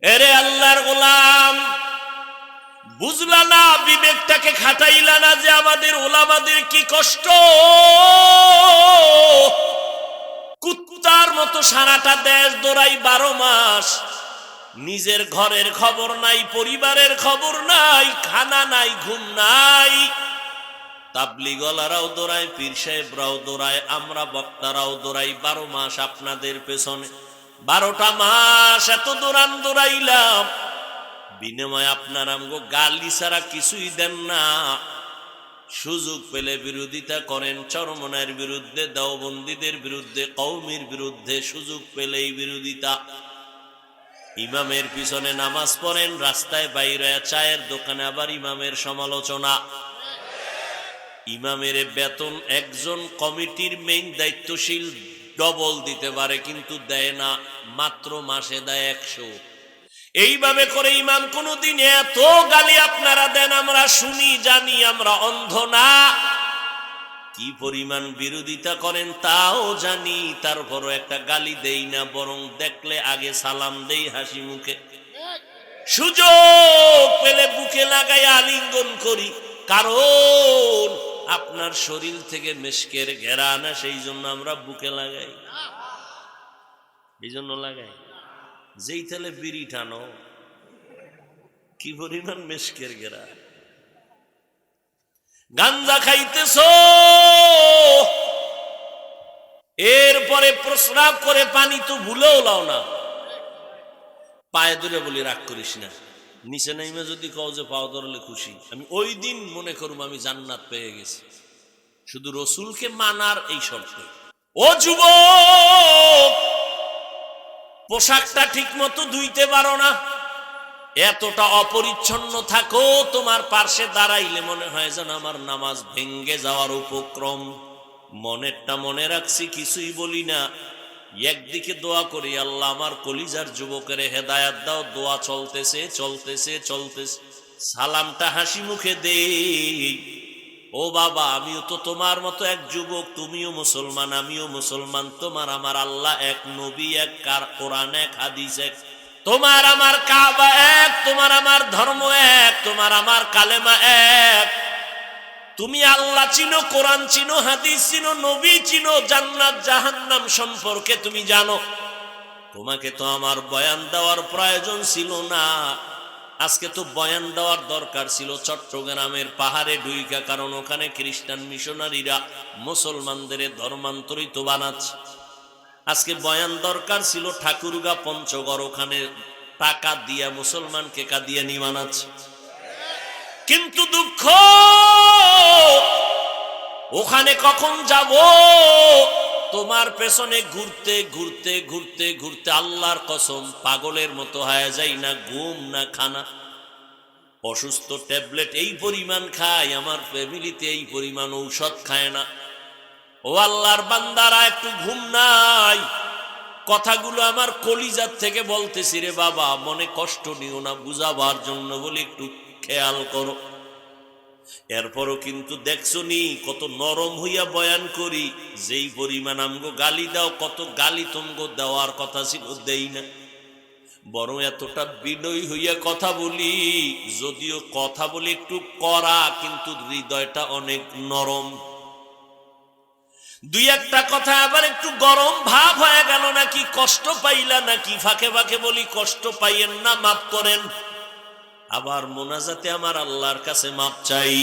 এরে আল্লাহর গোলাম, বুঝলা না, বিবেকটাকে খাটাইলা না যে আমাদের ওলামাদের কি কষ্ট। কুত্তার মতো সারাটা দেশ দৌড়াই 12 মাস, নিজের ঘরের খবর নাই, পরিবারের খবর নাই, খানা নাই, ঘুম নাই। তাবলিগলারাও দৌড়ায়, পীর সাহেবরাও দৌড়ায়, আমরা বক্তারাও দৌড়াই 12 মাস আপনাদের পেছনে। 12টা মাস এত দৌড়াইলাম, বিনিময়ে আপনার আমগো গালি ছাড়া কিছুই দেন না। সুযোগ পেলে বিরোধিতা করেন, চরমনায়ের বিরুদ্ধে, দেওবন্দীদের বিরুদ্ধে, কওমির বিরুদ্ধে, সুযোগ পেলেই বিরোধিতা। ইমামের পিছনে নামাজ পড়েন, রাস্তায় বাইরে চায়ের দোকানে আবার ইমামের সমালোচনা। ইমামের বেতন একজন কমিটির মেইন দায়িত্বশীল ডবল দিতে পারে, কিন্তু দেয় না, মাত্র মাসে দেয় 100। এইভাবে করে ইমাম কোনদিন এত গালি আপনারা দেন, আমরা শুনি, জানি, আমরা অন্ধ না। কি পরিমাণ বিরোধিতা করেন তাও জানি, তারপরও একটা গালি দেই না, বরং দেখলে আগে সালাম দেই হাসি মুখে। সুযোগ পেলে বুকে লাগাই আলিঙ্গন করি, কারণ আপনার শরীর থেকে মেশকের ঘেরান, সেই জন্য আমরা বুকে লাগাই। এই জন্য লাগাই, যেই তালে বিড়ি টানো, কি পরিমাণ মেশকের ঘেরা। গাঞ্জা খাইতেছ, এরপরে প্রস্রাব করে পানি তো ভুলেও লাও না। পায়ে ধরে বলি রাগ করিস না, নিচে নাইমে যদি কও যে পাও ধরলে খুশি, আমি ওই দিন মনে করুম আমি জান্নাত পেয়ে গেছি, শুধু রসুলকে মানার এই শর্তে। ও যুবক, পোশাকটা ঠিক মতো ধুইতে পারো না, এতটা অপরিচ্ছন্ন থাকো, তোমার পার্শ্বে দাঁড়াইলে মনে হয় যেন আমার নামাজ ভেঙ্গে যাওয়ার উপক্রম। মনেরটা মনে রাখছি, কিছুই বলি না। একদিকে দোয়া করি, আল্লাহ আমার কলিজার যুবকের হেদায়াত দাও। দোয়া চলতেছে চলতেছে চলতেছে, সালামটা হাসি মুখে দেই। ও বাবা, আমিও তো তোমার মতো এক যুবক, তুমিও মুসলমান, আমিও মুসলমান। তোমার আমার আল্লাহ এক, নবী এক, কোরআন এক, হাদিস এক, তোমার আমার কাবা এক, তোমার আমার ধর্ম এক, তোমার আমার কালেমা এক। তুমি আল্লাহ চিনো, কোরআন চিনো, হাদিস চিনো, নবী চিনো, জান্নাত জাহান্নাম সম্পর্কে তুমি জানো। তোমাকে তো আমার বয়ান দেওয়ার প্রয়োজন ছিল না। আজকে তো বয়ান দেওয়ার দরকার ছিল চট্টগ্রামের পাহাড়ে ডুইকা, কারণ ওখানে খ্রিস্টান মিশনারিরা মুসলমানদের ধর্মান্তরিত বানাচ্ছে। আজকে বয়ান দরকার ছিল ঠাকুরগা পঞ্চগড়, ওখানে টাকা দিয়া মুসলমানকে কাদিয়ানি বানাচ্ছে। কিন্তু দুঃখ, ওখানে কখন যাব? তোমার পেছনে ঘুরতে ঘুরতে ঘুরতে ঘুরতে আল্লাহর কসম পাগলের মতো হয়ে যাই না, ঘুম না খানা। অসুস্থ ট্যাবলেট এই পরিমাণ খায়, আমার ফ্যামিলিতে এই পরিমাণ ঔষধ খায় না। ও আল্লাহর বান্দারা, একটু ঘুম নাই। কথাগুলো আমার কলিজার থেকে বলতেছি রে বাবা, মনে কষ্ট নিও না, বুঝাবার জন্য বলি একটু খেয়াল করো। এরপরও কিন্তু দেখছো নি কত নরম হইয়া বয়ান করি, যেই পরিমাণ আমগো গালি দাও, কত গালি তোমগো দেওয়ার কথা ছিল দেই না, বরং এতটা বিনয়ী হইয়া কথা বলি। যদিও কথা বলি একটু কড়া, কিন্তু হৃদয়টা অনেক নরম। দুই একটা কথা আবার একটু গরম ভাব হয়ে গেল নাকি, কষ্ট পাইলা নাকি, ফাঁকে ফাঁকে বলি কষ্ট পাইয়েন না, মাফ করেন। আবার মোনাজাতে আমার আল্লাহর কাছে মাপ চাই।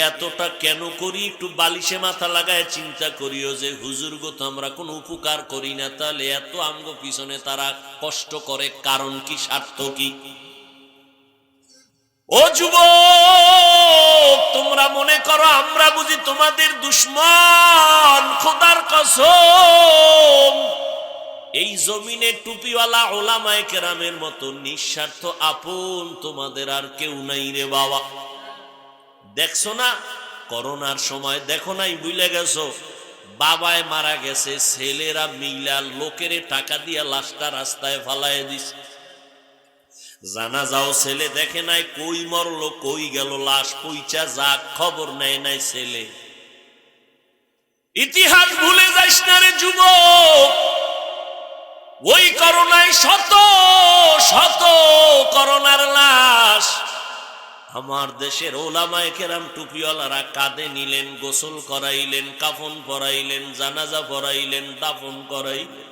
এতটা কেন করি? একটু বালিশে মাথা লাগায় চিন্তা করিও যে হুজুর গো তো আমরা কোনো উপকার করি না, তাহলে এত আমগো পিছনে তারা কষ্ট করে, কারণ কি, স্বার্থ কি? ও যুবক, তোমরা মনে করো আমরা বুঝি তোমাদের দুশ্মন? খোদার কসম, এই জমিনে টুপিওয়ালা ওলামায়ে কেরামের মতো নিঃস্বার্থ আপন তোমাদের আর কেউ নাই রে বাবা। দেখছো না করোনার সময়, দেখো নাই, ভুলে গেছো, বাবায় মারা গেছে, ছেলেরা মিলা লোকের টাকা দিয়া লাশটা রাস্তায় ফালায় দিছে। জানাজাও ছেলে দেখে নাই, কই মরলো, কই গেল লাশ, পইচা যাক, খবর নেয় নাই ছেলে। ইতিহাস ভুলে যাইস না রে যুবক। ওই করোনায় শত শত আমার দেশের ওলামায়ে কেরাম টুপিওয়ালারা কাঁধে নিলেন, গোসল করাইলেন, কাফন পরাইলেন, জানাজা পরাইলেন, দাফন করাইলেন।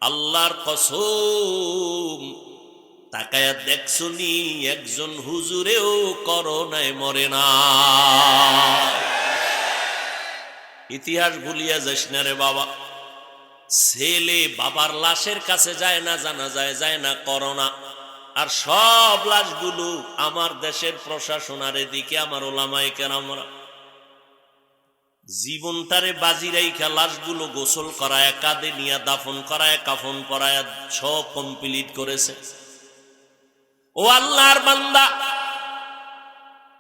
আল্লাহর কসম, তাকায়া দেখছনি একজন হুজুরেও করোনায় মরে না। ইতিহাস ভুলিয়া যাস না রে বাবা। ছেলে বাবার লাশের কাছে যায় না, জানাজায় যায় না, করোনা। আর সব লাশগুলো আমার দেশের প্রশাসন আর এদিকে আমার ওলামায়ে কেরামরা জীবনটারে বাজি রাইখা লাশগুলো গোসল করায়, কাঁধে নিয়ে দাফন করায়, কাফন পরায় সব কমপ্লিট করেছে। ও আল্লাহর বান্দা,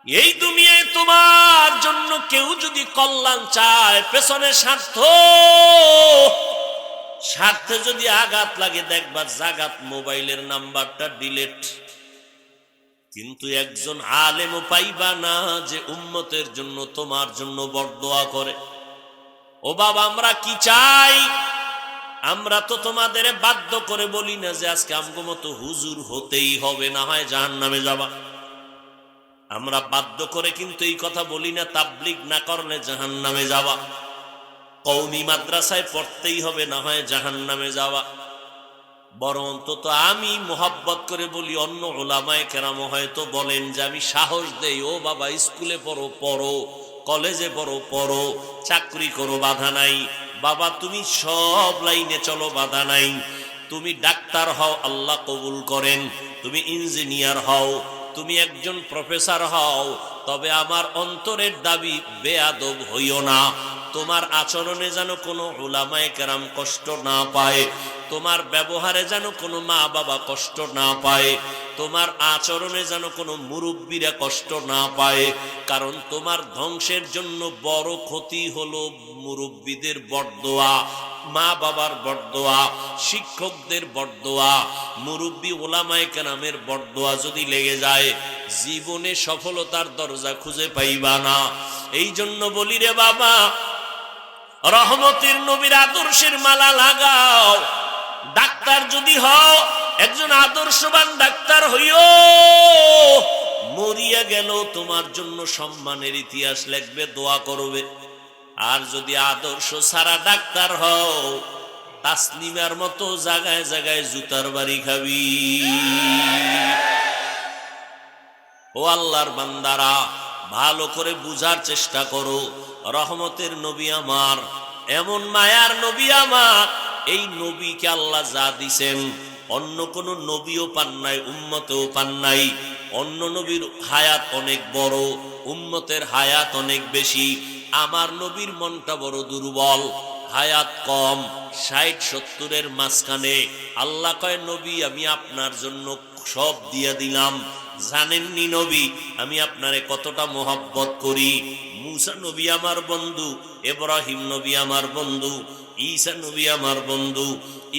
এই দুনিয়ায় তোমার জন্য কেউ যদি কল্যাণ চায়, পেছনে স্বার্থে যদি আঘাত লাগে, দেখবা জাগাত মোবাইলের নাম্বারটা ডিলেট। কিন্তু একজন আলেমও পাইবা না যে উম্মতের জন্য তোমার জন্য বরদোয়া করে। ও বাবা, আমরা কি চাই? আমরা তো তোমাদের বাধ্য করে বলি না যে আজকে আমগো মতো হুজুর হতেই হবে, না হয় জাহান্নামে যাবা। আমরা বাধ্য করে কিন্তু এই কথা বলি না তাবলীগ না করলে জাহান্নামে যাবা, কওমি মাদ্রাসায় পড়তেই হবে, না হয় জাহান্নামে যাওয়া। বরং অন্তত আমি মোহাব্বত করে বলি, অন্য ওলামায়ে কেরাম হয়তো বলেন যে আমি সাহস দেই, ও বাবা স্কুলে পড়ো, কলেজে পড়ো, চাকরি করো, বাধা নাই। বাবা তুমি সব লাইনে চলো, বাধা নাই। তুমি ডাক্তার হও, আল্লাহ কবুল করেন। তুমি ইঞ্জিনিয়ার হও, তুমি একজন প্রফেসর হও, তবে আমার অন্তরের দাবি বেয়াদব হইও না। তোমার আচরণে যেন কোনো উলামায়ে কেরাম কষ্ট না পায়, তোমার ব্যবহারে যেন কোনো মা বাবা কষ্ট না পায়, তোমার আচরণে যেন কোনো মুরব্বীরা কষ্ট না পায়। কারণ তোমার ধ্বংসের জন্য বড় ক্ষতি হলো মুরব্বীদের বরদোয়া, মা বাবার বরদোয়া, শিক্ষকদের বরদোয়া, মুরব্বী ওলামায়ে কেরামের বরদোয়া যদি লেগে যায়, জীবনে সফলতার দরজা খুঁজে পাইবা না। এই জন্য বলি রে বাবা, রহমতের নবীর আদর্শের মালা লাগাও। ডাক্তার যদি হও, একজন আদর্শবান ডাক্তার হইও। মরিয়া গেল তোমার জন্য সম্মানের ইতিহাস লিখবে, দোয়া করবে। আর যদি আদর্শ ছাড়া ডাক্তার হও, তাসলিমার মতো জায়গায় জায়গায় জুতার বাড়ি খাবি। ও আল্লাহর বান্দারা, ভালো করে বুঝার চেষ্টা করো। রহমতের নবী আমার, এমন মায়ার নবী আমার, এই নবীকে আল্লাহ যা দিছেন অন্য কোন নবীও পান নাই, উম্মতেও পান নাই। অন্য নবীর হায়াত অনেক বড়, উম্মতের হায়াত অনেক বেশি। আমার নবীর মনটা বড় দুর্বল, হায়াত কম, ৬০-৭০-এর মাঝখানে। আল্লাহ কয়, নবী আমি আপনার জন্য সব দিয়া দিলাম। জানেননি নবী আমি আপনারে কতটা মোহাব্বত করি। মুসা নবী আমার বন্ধু, ইব্রাহিম নবী আমার বন্ধু, ঈসা নবী আমার বন্ধু,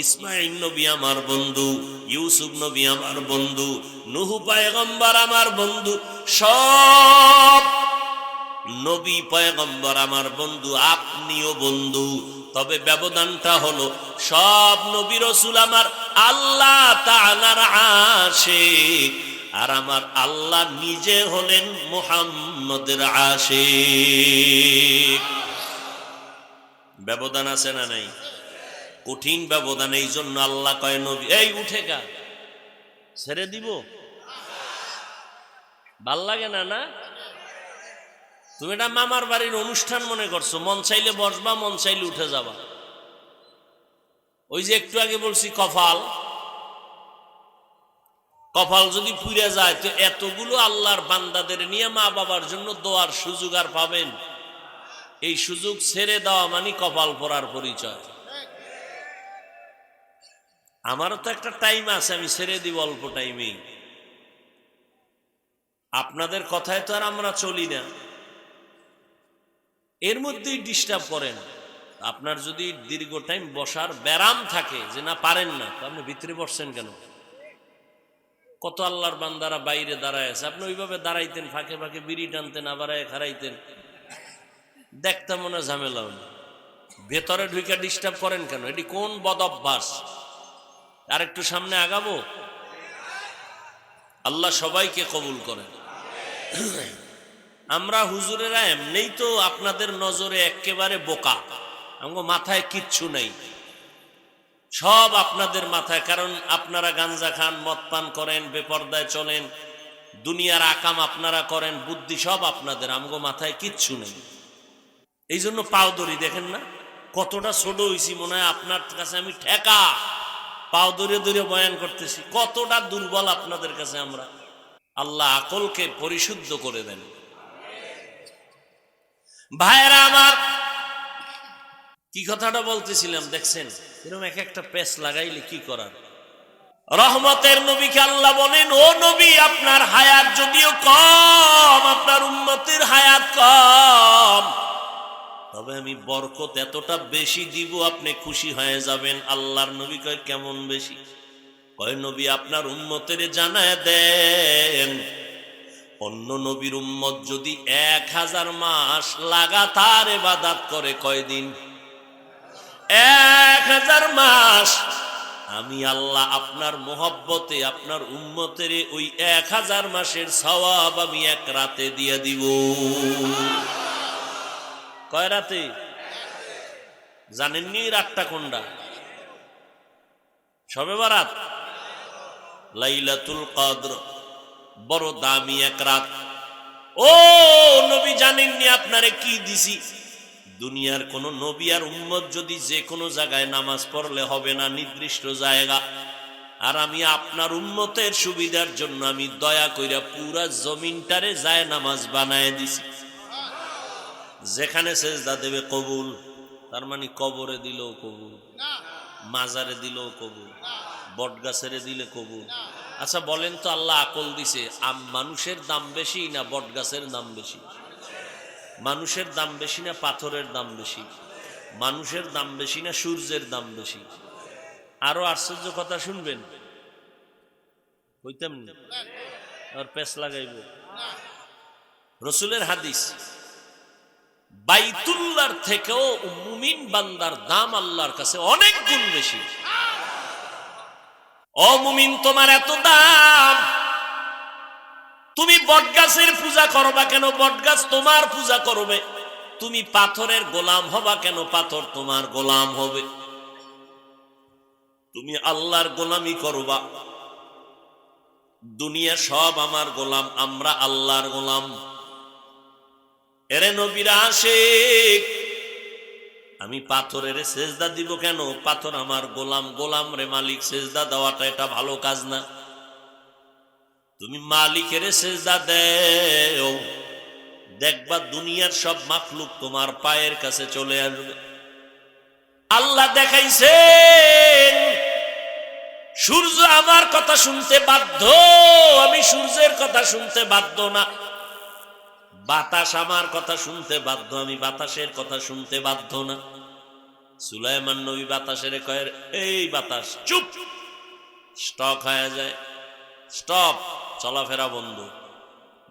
ইসমাঈল নবী আমার বন্ধু, ইউসুফ নবী আমার বন্ধু, নূহ পয়গম্বর আমার বন্ধু। সব নবী পয়গম্বর আমার বন্ধু, আপনিও বন্ধু। তবে ব্যবধানটা হলো, সব নবী রাসূল আমার আল্লাহ তাআলার আশিক, আর আমার আল্লাহ নিজে হলেন মুহাম্মদের আশিক। ব্যবধান আছে না নাই? কঠিন ব্যবধান। এই জন্য আল্লাহ কয়, নবী এই উঠে গা, ছেড়ে দিব। ভাল লাগে না? না, তুমি এটা মামার বাড়ির অনুষ্ঠান মনে করছো, মন চাইলে বসবা, মন চাইলে উঠে যাবা। ওই যে একটু আগে বলছি কপাল যদি পুড়ে যায়, তো এতগুলো আল্লাহর বান্দাদের নিয়ে মা বাবার জন্য দোয়ার সুযোগ আর পাবেন? এই সুযোগ ছেড়ে দেওয়া মানে কপাল পড়ার পরিচয়। আমারও তো একটা টাইম আছে, আমি ছেড়ে দিব অল্প টাইমেই। আপনাদের কথায় তো আর আমরা চলি না, এর মধ্যেই ডিস্টার্ব করেন। আপনার যদি দীর্ঘ টাইম বসার ব্যারাম থাকে, যে না পারেন না, তো আপনি ভিতরে বসছেন কেন? কত আল্লাহর বান্দারা বাইরে দাঁড়ায় আছে, আপনি ওইভাবে দাঁড়াইতেন, ফাঁকে ফাঁকে বিড়ি টানতেন, আবার খারাইতেন, দেখতাম মনে ঝামেলা হল। ভেতরে ঢুকে ডিস্টার্ব করেন কেন? এটি কোন বদ অভ্যাস? আর একটু সামনে আগাবো। আল্লাহ সবাইকে কবুল করেন। আমরা হুজুরেরা এমনিই তো আপনাদের নজরে একেবারে বোকা, আমগো মাথায় কিচ্ছু নেই, সব আপনাদের মাথায়। কারণ আপনারা গাঞ্জা খান, মদ পান করেন, বেপরদায় চলেন, দুনিয়ার আকাম আপনারা করেন, বুদ্ধি সব আপনাদের, আমগো মাথায় কিচ্ছু নেই। এই জন্য পাও দড়ি দেখেন না কতটা ছোট হয়েছি, মনে হয় আপনার কাছে আমি ঠেকা, পাও দড়িয়ে দড়িয়ে বয়ান করতেছি, কতটা দুর্বল আপনাদের কাছে আমরা। আল্লাহ আকলকে পরিশুদ্ধ করে দেন। ভাইয়েরা আমার, কি কথাটা বলতেছিলাম দেখছেন, এরকম এক একটা পেস লাগাইলে কি করার। রহমতের নবীকে আল্লাহ বলেন, ও নবী, আপনার হায়াত যদিও কম, আপনার উম্মতের হায়াত কম, তবে আমি বরকত এতটা বেশি দিব আপনি খুশি হয়ে যাবেন। আল্লাহর নবী কয়, কেমন বেশি? কয়, নবী আপনার উম্মতের জানায় দেন, অন্য নবীর উম্মত যদি 1000 মাস লাগাতার ইবাদত করে, কয়দিন? 1000 মাস। আমি আল্লাহ আপনার মোহব্বতে আপনার উম্মতের ওই 1000 মাসের সওয়াব আমি এক রাতে দিয়ে দিব। কয় রাতে? জানেননি রাতটা কোনটা? শবে বারাত, লাইলাতুল কদর, বড় দামি এক রাত। ও নবী, জানেননি আপনারে কি দিছি? দুনিয়ার কোন নবী আর উম্মত যদি যে কোনো জায়গায় নামাজ পড়লে হবে না নির্দিষ্ট জায়গা, আর আমি আপনার উম্মতের সুবিধার জন্য আমি দয়া কইরা পুরা জমিনটারে যায় নামাজ বানায় দিছি। যেখানে সেজদা দেবে কবুল, তার মানে কবরে দিলেও কবুল, মাজারে দিলেও কবুল, বটগাছেরে দিলে কবুল। আচ্ছা বলেন তো, আল্লাহ আকল দিছে, মানুষের দাম বেশি না বটগাছের দাম বেশি? মানুষের দাম বেশি না পাথরের দাম বেশি? মানুষের দাম বেশি না সূর্যের দাম বেশি? আরো আশ্চর্য কথা শুনবেন, হইতাম না আর পেছ লাগাইব। রসুলের হাদিস, বাইতুল্লাহর থেকেও মুমিন বান্দার দাম আল্লাহর কাছে অনেক গুণ বেশি। ও মুমিন, তোমার এত দাম, তুমি বটগাছের পূজা করবা কেন? বটগাছ তোমার পূজা করবে। তুমি পাথরের গোলাম হবা কেন? পাথর তোমার গোলাম হবে। তুমি আল্লাহর গোলামি করবা। দুনিয়া সব আমার গোলাম, আমরা আল্লাহর গোলাম। এরে নবীরা আশিক, আমি পাথরের সেজদা দিব কেন? পাথর আমার গোলাম, গোলাম রে মালিক সেজদা দেওয়াটা এটা ভালো কাজ না। তুমি মালিকের সেজদা দেও, দেখবা দুনিয়ার সব মাখলুক তোমার পায়ের কাছে চলে আসবে। আল্লাহ দেখাইছেন, সূর্য আমার কথা শুনতে বাধ্য, আমি সূর্যের কথা শুনতে বাধ্য না। বাতাস আমার কথা শুনতে বাধ্য, আমি বাতাসের কথা শুনতে বাধ্য না। সুলাইমান নবী বাতাসের কয়ের, এই বাতাস চুপ, স্টক হয়ে যায়, স্টপ, চলাফেরা বন্ধ,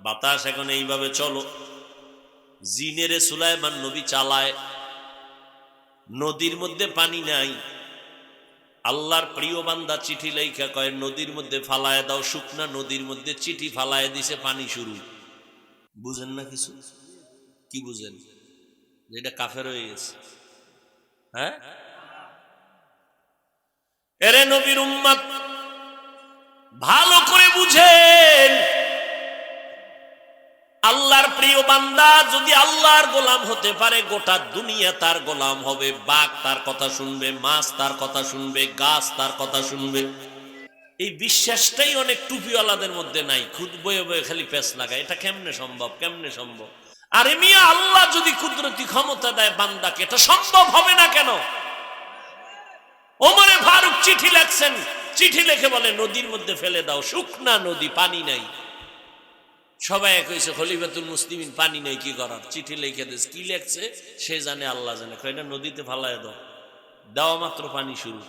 বাতাস এখন এইভাবে চলো। জিনেরে সুলাইমান নবী চালায়। নদীর মধ্যে পানি নাই, আল্লাহর প্রিয় বান্দা চিঠি লেখা কয় নদীর মধ্যে ফালায় দাও, শুকনা নদীর মধ্যে চিঠি ফালায় দিছে, পানি শুরু। বুঝেন না কিছু? কি বুঝেন? যেটা কাফের হয়ে গেছে। হ্যাঁ, এরে নবীর উম্মত, ভালো করে বুঝেন, আল্লাহর প্রিয় বান্দা যদি আল্লাহর গোলাম হতে পারে, গোটা দুনিয়া তার গোলাম হবে। বাঘ তার কথা শুনবে, মাছ তার কথা শুনবে, গাছ তার কথা শুনবে। এই বিশ্বাসটাই অনেক টুপিওয়ালাদের মধ্যে নাই, খুদ বয়ে বয়ে খালি পেছ লাগায়। এটা কেমনে সম্ভব? কেমনে সম্ভব? আরে মিয়া, আল্লাহ যদি কুদরতি ক্ষমতা দেয় বান্দাকে, এটা সম্ভব হবে না কেন? ওমরে ফারুক চিঠি লেখছেন, চিঠি লিখে বলে নদীর মধ্যে ফেলে দাও, শুকনা নদী, পানি নাই। সবাই কইছে খলিফাতুল মুসলিমিন, পানি নাই, কি করার? চিঠি লিখে দিস, কি লেখছে সে জানে, আল্লাহ জানে। এটা নদীতে ফালায় দাও, দেওয়া মাত্র পানি শুরু।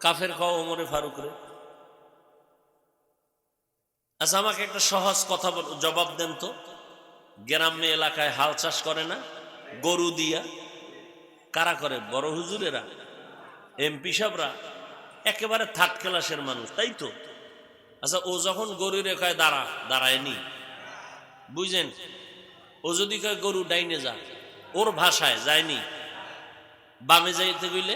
কাফের খাও ওমরে ফারুক রে। আচ্ছা, আমাকে একটা সহজ কথা জবাব দেন তো, গ্রাম্য এলাকায় হাল চাষ করে না গরু দিয়া? কারা করে? বড় হুজুরেরা, এমপি সাহেবরা, একেবারে থার্ড ক্লাসের মানুষ, তাই তো? আচ্ছা, ও যখন গরু রেখায় দাঁড়ায়নি, বুঝলেন? ও যদি কয় গরু ডাইনে যা, ওর ভাষায় যায়নি, বামে যাইতে গইলে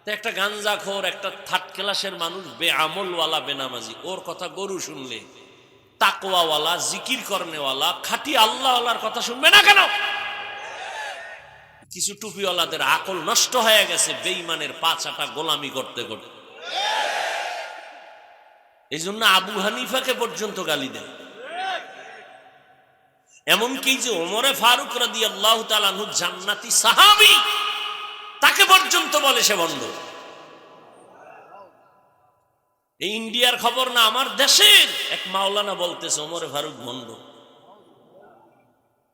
তো একটা গাঞ্জাখোর, একটা থার্ড ক্লাসের মানুষ, বেআমলওয়ালা, বেনামাজি, ওর কথা গরু শুনলে তাকওয়াওয়ালা, জিকির করনেওয়ালা, খাঁটি আল্লাহওয়ালার কথা শুনবে না কেন? কিছু টুপিওয়ালাদের আকল নষ্ট হয়ে গেছে বেঈমানের পাঁচাটা গোলামি করতে করতে। এই জন্য আবু হানিফাকে পর্যন্ত গালি দেয়। এমনকি যে ওমরে ফারুক রাদিয়াল্লাহু তাআলা আনহু জান্নাতি সাহাবী, তাকে পর্যন্ত বলে সে ভণ্ড। এই ইন্ডিয়ার খবর না, আমার দেশের এক মাওলানা বলতেছে ওমরে ফারুক ভণ্ড,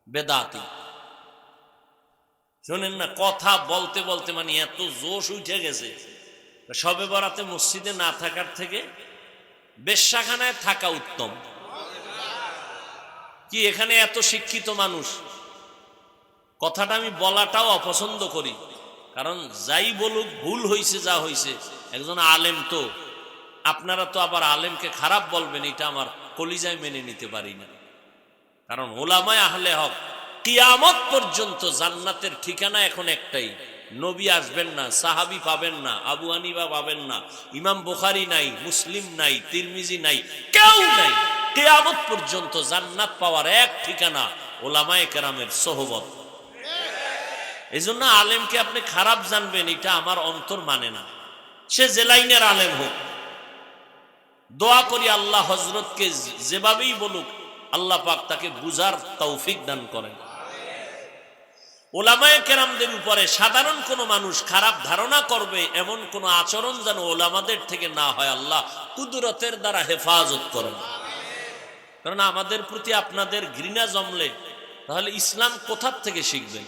বেদাতি। শোনেন না, কথা বলতে বলতে মানে এত জোশ উঠে গেছে, শবে বরাতে মসজিদে না থাকার থেকে বেশ্যাখানায় থাকা উত্তম। কি এখানে এত শিক্ষিত মানুষ, কথাটা আমি বলাটাও অপছন্দ করি, কারণ যাই বলুক ভুল হইছে, যা হইছে, একজন আলেম তো, আপনারা তো আবার আলেমকে খারাপ বলবেন, এটা আমার কলিজায় মেনে নিতে পারি না। কারণ ওলামায়ে আহলে হক কিয়ামত পর্যন্ত জান্নাতের ঠিকানা এখন একটাই, নবী আসবেন না, সাহাবী পাবেন না, আবু হানিফা পাবেন না, ইমাম বুখারী নাই, মুসলিম নাই, তিরমিজি নাই, কেউ নাই। কিয়ামত পর্যন্ত জান্নাত পাওয়ার এক ঠিকানা ওলামায়ে কেরামের সোহবত। এই জন্য আলেমকে আপনি খারাপ জানবেন, এটা আমার অন্তর মানে না, সে যে লাইনের আলেম হোক। দোয়া করি আল্লাহ হযরতকে যেভাবেই বলুক, আল্লাহ পাক তাকে বুঝার তৌফিক দান করেন। ওলামায়ে কেরামদের উপরে সাধারণ কোন মানুষ খারাপ ধারণা করবে এমন কোন আচরণ যেন ওলামাদের থেকে না হয়, আল্লাহ কুদরতের দ্বারা হেফাজত করেন। কারণ আমাদের প্রতি আপনাদের ঘৃণা জমলে তাহলে ইসলাম কোথার থেকে শিখবেন?